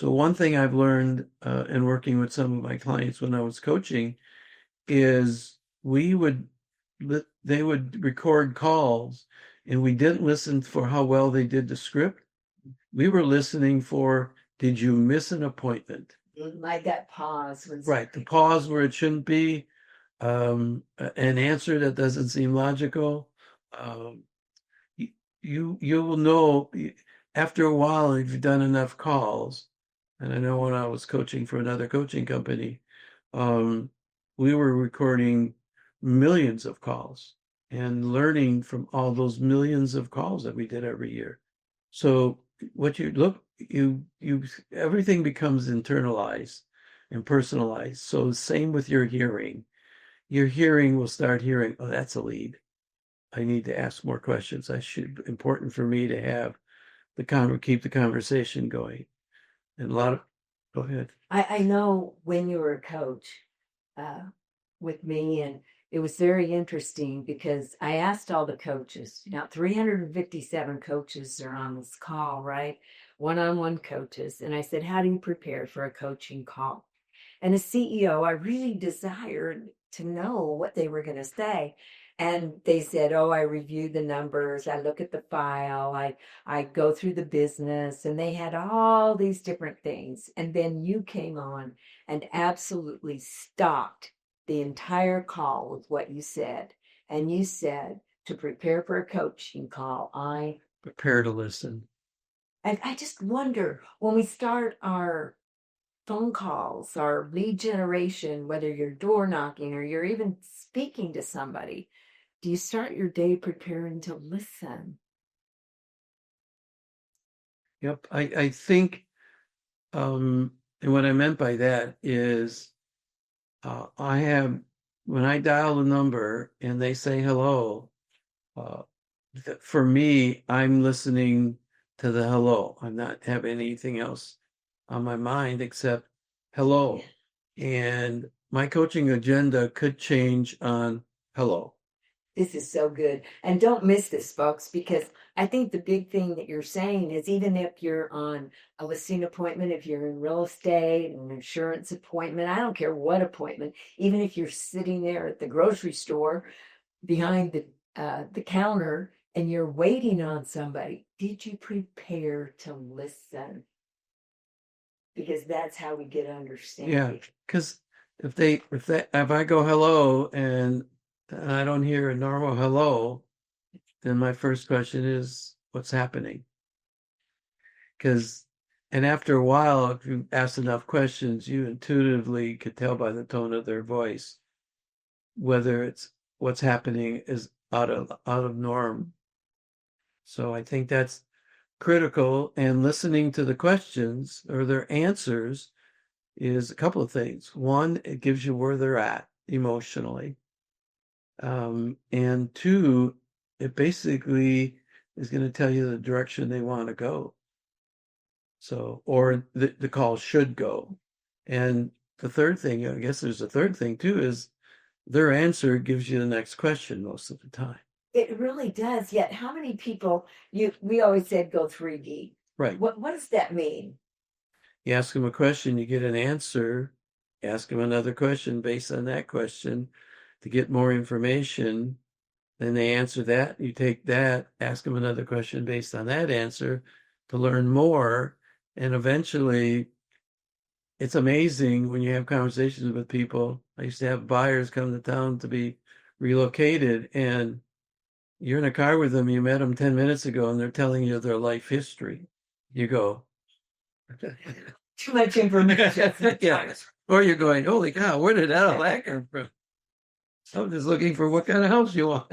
So one thing I've learned in working with some of my clients when I was coaching is they would record calls and we didn't listen for how well they did the script. We were listening for, did you miss an appointment? Like that pause was Right, the pause where it shouldn't be, an answer that doesn't seem logical. Um, you will know after a while if you've done enough calls. And I know when I was coaching for another coaching company, um, we were recording millions of calls and learning from all those millions of calls that we did every year. So what you look, you everything becomes internalized and personalized. So same with your hearing. Your hearing will start hearing, oh, that's a lead. I need to ask more questions. I should important for me to have keep the conversation going. And a lot of go ahead. I know when you were a coach uh, with me, and it was very interesting because I asked all the coaches. Now, 357 coaches are on this call, right? One-on-one coaches. And I said, how do you prepare for a coaching call? And as CEO, I really desired to know what they were going to say. And they said, oh, I review the numbers, I look at the file, I go through the business, and they had all these different things. And then you came on and absolutely stopped the entire call with what you said. And you said to prepare for a coaching call, Prepare to listen. I just wonder when we start our phone calls, our lead generation, whether you're door knocking or you're even speaking to somebody, do you start your day preparing to listen? Yep. I think and what I meant by that is I have when I dial the number and they say hello, uh, for me, I'm listening to the hello. I'm not having anything else on my mind except hello. And my coaching agenda could change on hello. This is so good. And don't miss this, folks, because I think the big thing that you're saying is even if you're on a listing appointment, if you're in real estate, an insurance appointment, I don't care what appointment, even if you're sitting there at the grocery store behind the counter and you're waiting on somebody, did you prepare to listen? Because that's how we get Yeah, understanding. because if I go hello and I don't hear a normal hello, then my first question is what's happening? Because and after a while, if you ask enough questions, you intuitively could tell by the tone of their voice whether it's what's happening is out of norm. So I think that's critical. And listening to the questions or their answers is a couple of things. One, it gives you where they're at emotionally. And two, it basically is going to tell you the direction they want to go. So, or the call should go. And the third thing, I guess there's a third thing too, is their answer gives you the next question most of the time. It really does. Yet, how many people we always said go 3D. Right. What does that mean? You ask them a question, you get an answer. Ask them another question based on that question to get more information. Then they answer that. You take that, ask them another question based on that answer to learn more. And eventually, it's amazing when you have conversations with people. I used to have buyers come to town to be relocated, and you're in a car with them. You met them 10 minutes ago, and they're telling you their life history. You go, Too much information. yeah. Or you're going, holy cow, where did that all that come from? I'm just looking for what kind of house you want.